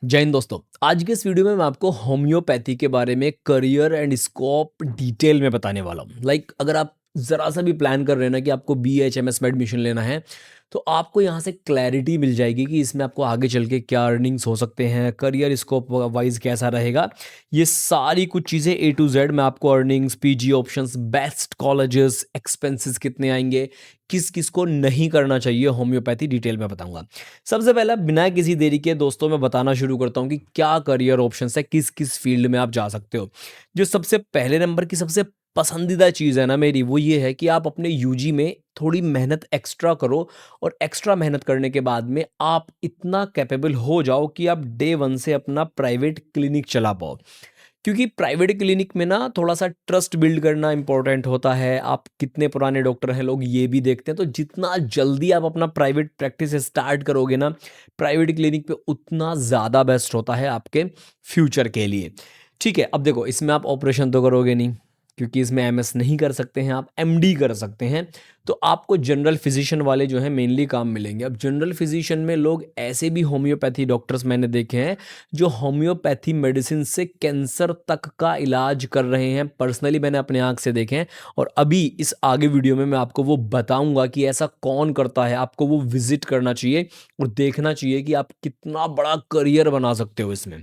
जय हिंद दोस्तों। आज के इस वीडियो में मैं आपको होम्योपैथी के बारे में करियर एंड स्कोप डिटेल में बताने वाला हूँ। अगर आप ज़रा सा भी प्लान कर रहे हैं ना कि आपको BHMS में एडमिशन लेना है, तो आपको यहाँ से क्लैरिटी मिल जाएगी कि इसमें आपको आगे चल के क्या अर्निंग्स हो सकते हैं, करियर स्कोप वाइज कैसा रहेगा। ये सारी कुछ चीज़ें A to Z मैं आपको earnings, PG options, best colleges, expenses कितने आएंगे, किस किस को नहीं करना चाहिए, होम्योपैथी डिटेल में बताऊंगा। सबसे पहला बिना किसी देरी के दोस्तों मैं बताना शुरू करता हूँ कि क्या करियर ऑप्शंस है, किस किस फील्ड में आप जा सकते हो। जो सबसे पहले नंबर की सबसे पसंदीदा चीज़ है ना मेरी, वो ये है कि आप अपने यूजी में थोड़ी मेहनत एक्स्ट्रा करो और एक्स्ट्रा मेहनत करने के बाद में आप इतना कैपेबल हो जाओ कि आप डे वन से अपना प्राइवेट क्लिनिक चला पाओ। क्योंकि प्राइवेट क्लिनिक में ना थोड़ा-सा ट्रस्ट बिल्ड करना इम्पोर्टेंट होता है। आप कितने पुराने डॉक्टर हैं, लोग ये भी देखते हैं। तो जितना जल्दी आप अपना प्राइवेट प्रैक्टिस स्टार्ट करोगे ना, प्राइवेट क्लिनिक पे उतना ज़्यादा बेस्ट होता है आपके फ्यूचर के लिए। ठीक है, अब देखो इसमें आप ऑपरेशन तो करोगे नहीं, क्योंकि इसमें एमएस नहीं कर सकते हैं आप, एमडी कर सकते हैं। तो आपको जनरल फिजिशियन वाले जो हैं मेनली काम मिलेंगे। अब जनरल फिजिशियन में लोग ऐसे भी होम्योपैथी डॉक्टर्स मैंने देखे हैं जो होम्योपैथी मेडिसिन से कैंसर तक का इलाज कर रहे हैं। पर्सनली मैंने अपने आँख से देखे हैं और अभी इस आगे वीडियो में मैं आपको वो बताऊंगा कि ऐसा कौन करता है। आपको वो विजिट करना चाहिए और देखना चाहिए कि आप कितना बड़ा करियर बना सकते हो इसमें।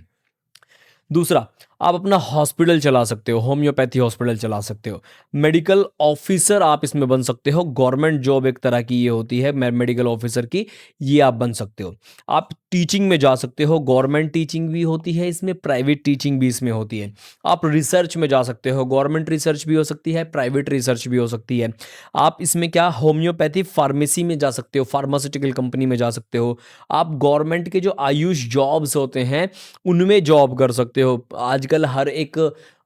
दूसरा, आप अपना हॉस्पिटल चला सकते हो, होम्योपैथी हॉस्पिटल चला सकते हो। मेडिकल ऑफिसर आप इसमें बन सकते हो, गवर्नमेंट जॉब एक तरह की ये होती है मेडिकल ऑफिसर की, ये आप बन सकते हो। आप टीचिंग में जा सकते हो, गवर्नमेंट टीचिंग भी होती है इसमें, प्राइवेट टीचिंग भी इसमें होती है। आप रिसर्च में जा सकते हो, गवर्नमेंट रिसर्च भी हो सकती है, प्राइवेट रिसर्च भी हो सकती है। आप इसमें क्या होम्योपैथी फार्मेसी में जा सकते हो, फार्मास्यूटिकल कंपनी में जा सकते हो। आप गवर्नमेंट के जो आयुष जॉब्स होते हैं उनमें जॉब कर सकते हो। आजकल हर एक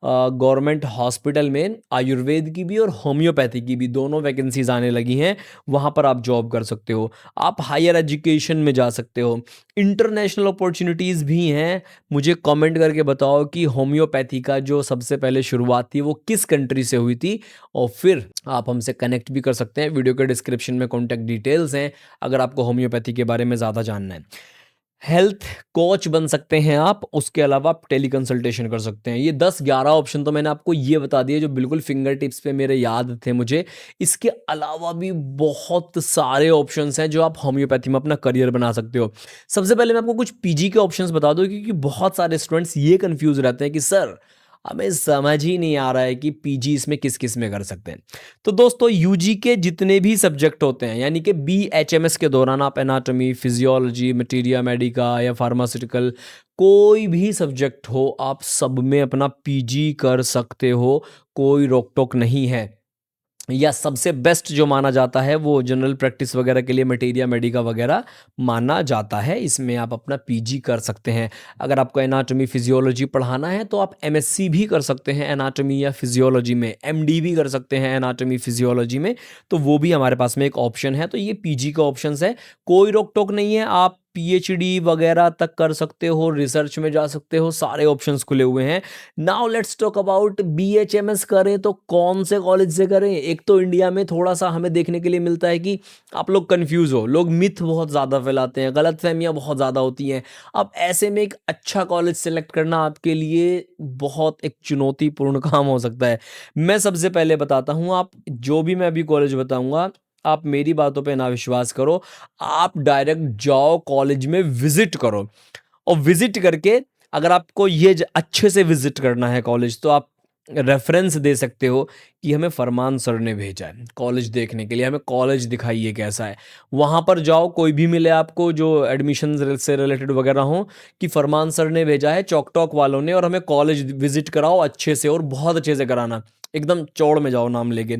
गवर्नमेंट हॉस्पिटल में आयुर्वेद की भी और होम्योपैथी की भी दोनों वैकेंसीज आने लगी हैं, वहाँ पर आप जॉब कर सकते हो। आप हायर एजुकेशन में जा सकते हो। इंटरनेशनल अपॉर्चुनिटीज़ भी हैं। मुझे कमेंट करके बताओ कि होम्योपैथी का जो सबसे पहले शुरुआत थी वो किस कंट्री से हुई थी, और फिर आप हमसे कनेक्ट भी कर सकते हैं। वीडियो के डिस्क्रिप्शन में कॉन्टैक्ट डिटेल्स हैं अगर आपको होम्योपैथी के बारे में ज़्यादा जानना है। हेल्थ कोच बन सकते हैं आप, उसके अलावा आप टेली कंसल्टेशन कर सकते हैं। ये 10-11 ऑप्शन तो मैंने आपको ये बता दिए जो बिल्कुल फिंगर टिप्स पे मेरे याद थे मुझे। इसके अलावा भी बहुत सारे ऑप्शंस हैं जो आप होम्योपैथी में अपना करियर बना सकते हो। सबसे पहले मैं आपको कुछ पीजी के ऑप्शंस बता दूं, क्योंकि बहुत सारे स्टूडेंट्स ये कंफ्यूज रहते हैं कि सर हमें समझ ही नहीं आ रहा है कि पीजी इसमें किस किस में कर सकते हैं। तो दोस्तों यूजी के जितने भी सब्जेक्ट होते हैं, यानी कि BHMS के दौरान आप एनाटॉमी, फिजियोलॉजी, मटीरिया मेडिका या फार्मास्यूटिकल कोई भी सब्जेक्ट हो, आप सब में अपना पीजी कर सकते हो। कोई रोक टोक नहीं है। या सबसे बेस्ट जो माना जाता है वो जनरल प्रैक्टिस वगैरह के लिए मटीरिया मेडिका वगैरह माना जाता है। इसमें आप अपना पीजी कर सकते हैं। अगर आपको एनाटॉमी फिजियोलॉजी पढ़ाना है तो आप एमएससी भी कर सकते हैं एनाटॉमी या फिजियोलॉजी में, एमडी भी कर सकते हैं एनाटॉमी फिजियोलॉजी में। तो वो भी हमारे पास में एक ऑप्शन है। तो ये पीजी का ऑप्शन है, कोई रोक टोक नहीं है। आप पीएचडी वगैरह तक कर सकते हो, रिसर्च में जा सकते हो, सारे ऑप्शंस खुले हुए हैं। Now let's talk about BHMS करें तो कौन से कॉलेज से करें। एक तो इंडिया में थोड़ा सा हमें देखने के लिए मिलता है कि आप लोग कंफ्यूज हो, लोग मिथ बहुत ज़्यादा फैलाते हैं, गलतफहमियां बहुत ज़्यादा होती हैं। अब ऐसे में एक अच्छा कॉलेज सेलेक्ट करना आपके लिए बहुत एक चुनौतीपूर्ण काम हो सकता है। मैं सबसे पहले बताता हूँ, आप जो भी मैं अभी कॉलेज बताऊंगा आप मेरी बातों पे ना विश्वास करो, आप डायरेक्ट जाओ कॉलेज में, विजिट करो। और विजिट करके अगर आपको ये अच्छे से विजिट करना है कॉलेज, तो आप रेफरेंस दे सकते हो कि हमें फरमान सर ने भेजा है कॉलेज देखने के लिए, हमें कॉलेज दिखाइए कैसा है। वहाँ पर जाओ, कोई भी मिले आपको जो एडमिशन से रिलेटेड वगैरह हो, कि फरमान सर ने भेजा है चौक टॉक वालों ने और हमें कॉलेज विजिट कराओ अच्छे से, और बहुत अच्छे से कराना। एकदम चौड़ में जाओ नाम लेके।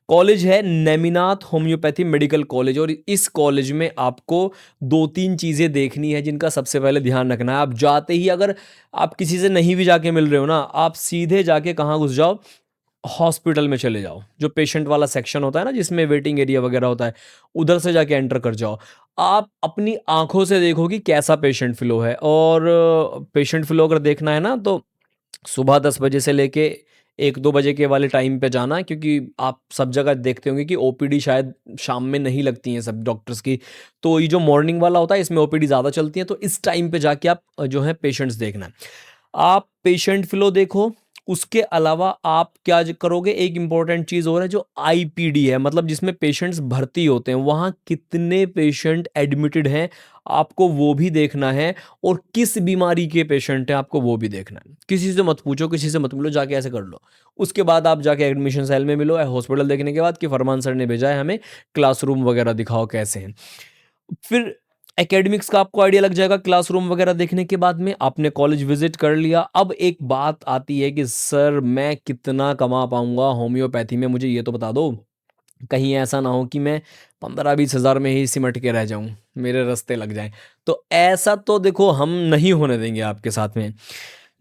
कॉलेज है नेमिनाथ होम्योपैथी मेडिकल कॉलेज, और इस कॉलेज में आपको 2-3 चीज़ें देखनी है जिनका सबसे पहले ध्यान रखना है। आप जाते ही अगर आप किसी से नहीं भी जाके मिल रहे हो ना, आप सीधे जाके कहाँ घुस जाओ, हॉस्पिटल में चले जाओ। जो पेशेंट वाला सेक्शन होता है ना, जिसमें वेटिंग एरिया वगैरह होता है, उधर से जाके एंटर कर जाओ। आप अपनी आंखों से देखो कि कैसा पेशेंट फ्लो है। और पेशेंट फ्लो अगर देखना है ना, तो सुबह 10 बजे से लेके 1-2 बजे के वाले टाइम पे जाना, क्योंकि आप सब जगह देखते होंगे कि ओपीडी शायद शाम में नहीं लगती हैं सब डॉक्टर्स की। तो ये जो मॉर्निंग वाला होता है इसमें ओपीडी ज़्यादा चलती है, तो इस टाइम पे जाके आप जो है पेशेंट्स देखना है। आप पेशेंट फ़्लो देखो, उसके अलावा आप क्या करोगे, एक इम्पॉर्टेंट चीज़ और है जो आईपीडी है, मतलब जिसमें पेशेंट्स भर्ती होते हैं, वहाँ कितने पेशेंट एडमिटेड हैं, आपको वो भी देखना है, और किस बीमारी के पेशेंट हैं आपको वो भी देखना है। किसी से मत पूछो, किसी से मत मिलो, जाके ऐसे कर लो। उसके बाद आप जाके एडमिशन सेल में मिलो, हॉस्पिटल देखने के बाद कि फरमान सर ने भेजा है हमें, क्लासरूम वगैरह दिखाओ कैसे हैं। फिर एकेडमिक्स का आपको आइडिया लग जाएगा क्लासरूम वगैरह देखने के बाद में, आपने कॉलेज विजिट कर लिया। अब एक बात आती है कि सर मैं कितना कमा पाऊंगा होम्योपैथी में, मुझे ये तो बता दो। कहीं ऐसा ना हो कि मैं 15-20 हज़ार में ही सिमट के रह जाऊं, मेरे रास्ते लग जाएं। तो ऐसा तो देखो हम नहीं होने देंगे आपके साथ में।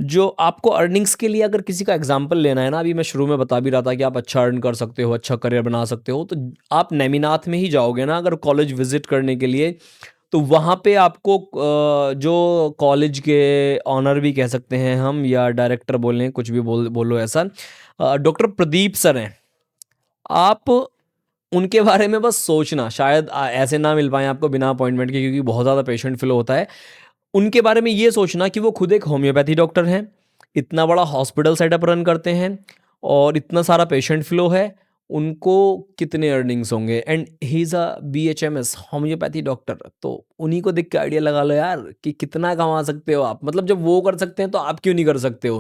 जो आपको अर्निंग्स के लिए अगर किसी का एग्जांपल लेना है ना, अभी मैं शुरू में बता भी रहा था कि आप अच्छा अर्न कर सकते हो, अच्छा करियर बना सकते हो, तो आप नेमिनाथ में ही जाओगे ना अगर कॉलेज विजिट करने के लिए, तो वहाँ पे आपको जो कॉलेज के ऑनर भी कह सकते हैं हम, या डायरेक्टर बोलें, कुछ भी बोलो ऐसा, डॉक्टर प्रदीप सर हैं। आप उनके बारे में बस सोचना, शायद ऐसे ना मिल पाएँ आपको बिना अपॉइंटमेंट के, क्योंकि बहुत ज़्यादा पेशेंट फ़्लो होता है। उनके बारे में ये सोचना कि वो खुद एक होम्योपैथी डॉक्टर हैं, इतना बड़ा हॉस्पिटल सेटअप रन करते हैं, और इतना सारा पेशेंट फ़्लो है, उनको कितने अर्निंग्स होंगे, and he is a BHMS homeopathy doctor. तो उन्हीं को देख के आइडिया लगा लो यार कि कितना कमा सकते हो आप। मतलब जब वो कर सकते हैं तो आप क्यों नहीं कर सकते हो?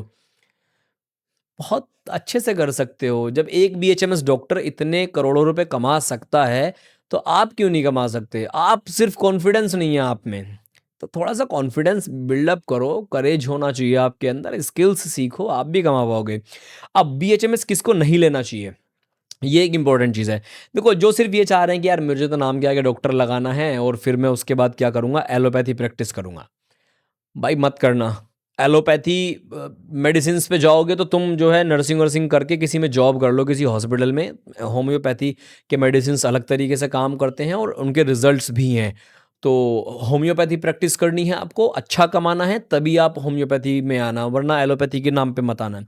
बहुत अच्छे से कर सकते हो। जब एक बीएचएमएस डॉक्टर इतने करोड़ों रुपए कमा सकता है, तो आप क्यों नहीं कमा सकते? आप सिर्फ़ कॉन्फिडेंस नहीं है आप में, तो थोड़ा-सा कॉन्फिडेंस बिल्डअप करो, करेज होना चाहिए आपके अंदर, स्किल्स सीखो, आप भी कमा पाओगे। अब बीएचएमएस किसको नहीं लेना चाहिए? ये एक इम्पॉर्टेंट चीज़ है। देखो, जो सिर्फ़ ये चाह रहे हैं कि यार मुझे तो नाम के आगे डॉक्टर लगाना है और फिर मैं उसके बाद क्या करूँगा, एलोपैथी प्रैक्टिस करूँगा। भाई मत करना। एलोपैथी मेडिसिन्स पे जाओगे तो तुम जो है नर्सिंग वर्सिंग करके किसी में जॉब कर लो, किसी हॉस्पिटल में। होम्योपैथी के मेडिसिन्स अलग तरीके से काम करते हैं और उनके रिजल्ट्स भी हैं। तो होम्योपैथी प्रैक्टिस करनी है आपको, अच्छा कमाना है, तभी आप होम्योपैथी में आना, वरना एलोपैथी के नाम पे मत आना।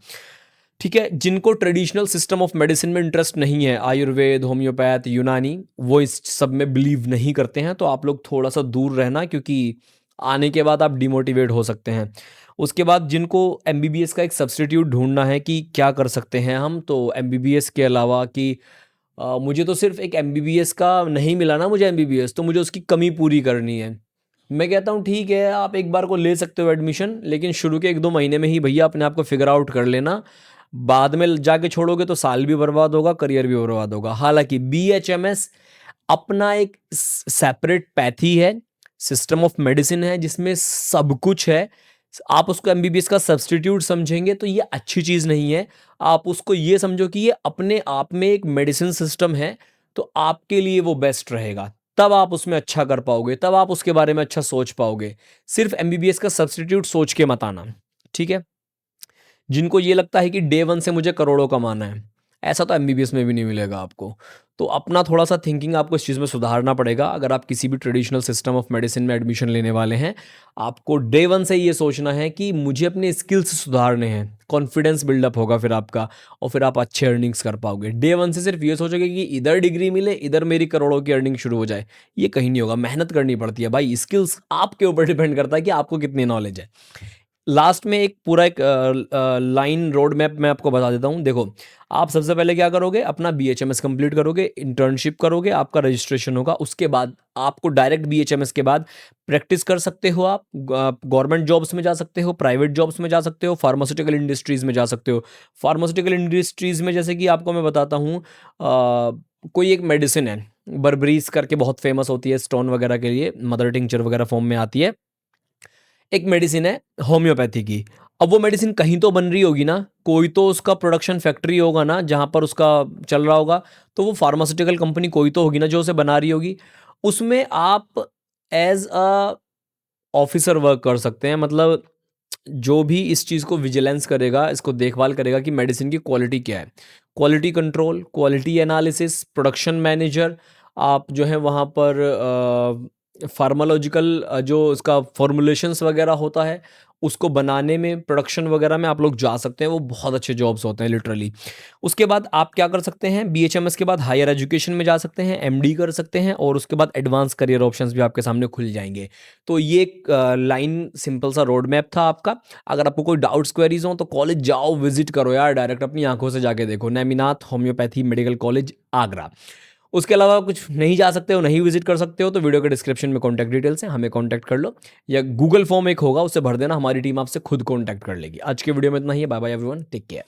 ठीक है? जिनको ट्रेडिशनल सिस्टम ऑफ मेडिसिन में इंटरेस्ट नहीं है, आयुर्वेद, होम्योपैथ, यूनानी, वो इस सब में बिलीव नहीं करते हैं, तो आप लोग थोड़ा-सा दूर रहना, क्योंकि आने के बाद आप डिमोटिवेट हो सकते हैं। उसके बाद जिनको एमबीबीएस का एक सब्स्टिट्यूट ढूँढना है कि क्या कर सकते हैं हम, तो एमबीबीएस के अलावा कि मुझे तो सिर्फ़ एक एमबीबीएस का नहीं मिला ना मुझे एमबीबीएस, तो मुझे उसकी कमी पूरी करनी है। मैं कहता हूँ ठीक है, आप एक बार को ले सकते हो एडमिशन, लेकिन शुरू के 1-2 महीने में ही भैया अपने आप को फ़िगर आउट कर लेना। बाद में जाके छोड़ोगे तो साल भी बर्बाद होगा, करियर भी बर्बाद होगा। हालाँकि बीएचएमएस अपना एक सेपरेट पैथी है, सिस्टम ऑफ मेडिसिन है जिसमें सब कुछ है। आप उसको एमबीबीएस का सब्स्टिट्यूट समझेंगे तो ये अच्छी चीज़ नहीं है। आप उसको ये समझो कि ये अपने आप में एक मेडिसिन सिस्टम है, तो आपके लिए वो बेस्ट रहेगा। तब आप उसमें अच्छा कर पाओगे, तब आप उसके बारे में अच्छा सोच पाओगे। सिर्फ़ एमबीबीएस का सब्स्टिट्यूट सोच के मत आना, ठीक है? जिनको ये लगता है कि डे 1 से मुझे करोड़ों कमाना है, ऐसा तो एमबीबीएस में भी नहीं मिलेगा आपको। तो अपना थोड़ा-सा थिंकिंग आपको इस चीज़ में सुधारना पड़ेगा। अगर आप किसी भी ट्रेडिशनल सिस्टम ऑफ मेडिसिन में एडमिशन लेने वाले हैं, आपको डे 1 से ये सोचना है कि मुझे अपने स्किल्स सुधारने हैं। कॉन्फिडेंस बिल्डअप होगा फिर आपका, और फिर आप अच्छे अर्निंग्स कर पाओगे। डे 1 से सिर्फ ये सोचोगे कि इधर डिग्री मिले, इधर मेरी करोड़ों की अर्निंग शुरू हो जाए, ये कहीं नहीं होगा। मेहनत करनी पड़ती है भाई, स्किल्स आपके ऊपर डिपेंड करता है कि आपको कितनी नॉलेज है। लास्ट में एक पूरा एक लाइन रोड मैप मैं आपको बता देता हूँ। देखो, आप सबसे पहले क्या करोगे, अपना बीएचएमएस कंप्लीट करोगे, इंटर्नशिप करोगे, आपका रजिस्ट्रेशन होगा। उसके बाद आपको डायरेक्ट बीएचएमएस के बाद प्रैक्टिस कर सकते हो आप। गवर्नमेंट जॉब्स में जा सकते हो, प्राइवेट जॉब्स में जा सकते हो, फार्मास्यूटिकल इंडस्ट्रीज़ में जा सकते हो। फार्मास्यूटिकल इंडस्ट्रीज़ में जैसे कि आपको मैं बताता हूँ, कोई एक मेडिसिन है, बर्बरीज़ करके बहुत फेमस होती है स्टोन वगैरह के लिए, मदर टिंचर वगैरह फॉर्म में आती है। एक मेडिसिन है होम्योपैथी की। अब वो मेडिसिन कहीं तो बन रही होगी ना, कोई तो उसका प्रोडक्शन फैक्ट्री होगा ना जहाँ पर उसका चल रहा होगा, तो वो फार्मास्यूटिकल कंपनी कोई तो होगी ना जो उसे बना रही होगी। उसमें आप एज़ अ ऑफ़िसर वर्क कर सकते हैं। मतलब जो भी इस चीज़ को विजिलेंस करेगा, इसको देखभाल करेगा कि मेडिसिन की क्वालिटी क्या है। Quality control, quality analysis, production manager, आप जो है वहाँ पर फार्मालॉजिकल जो उसका फ़ॉर्मूलेशंस वगैरह होता है, उसको बनाने में, प्रोडक्शन वगैरह में आप लोग जा सकते हैं, वो बहुत अच्छे जॉब्स होते हैं लिटरली। उसके बाद आप क्या कर सकते हैं, बीएचएमएस के बाद हायर एजुकेशन में जा सकते हैं, एमडी कर सकते हैं और उसके बाद एडवांस करियर ऑप्शंस भी आपके सामने खुल जाएँगे। तो ये एक लाइन सिंपल सा रोड मैप था आपका। अगर आपको कोई डाउट्स, क्वेरीज़ हों तो कॉलेज जाओ, विज़िट करो यार, डायरेक्ट अपनी आँखों से जाके देखो, Neminath homeopathy medical college Agra. उसके अलावा कुछ नहीं जा सकते हो, नहीं विज़िट कर सकते हो तो वीडियो के डिस्क्रिप्शन में कॉन्टैक्ट डिटेल्स हैं, हमें कॉन्टैक्ट कर लो या गूगल फॉर्म एक होगा, उसे भर देना, हमारी टीम आपसे खुद कॉन्टैक्ट कर लेगी। आज के वीडियो में इतना ही है। Bye bye everyone, take care.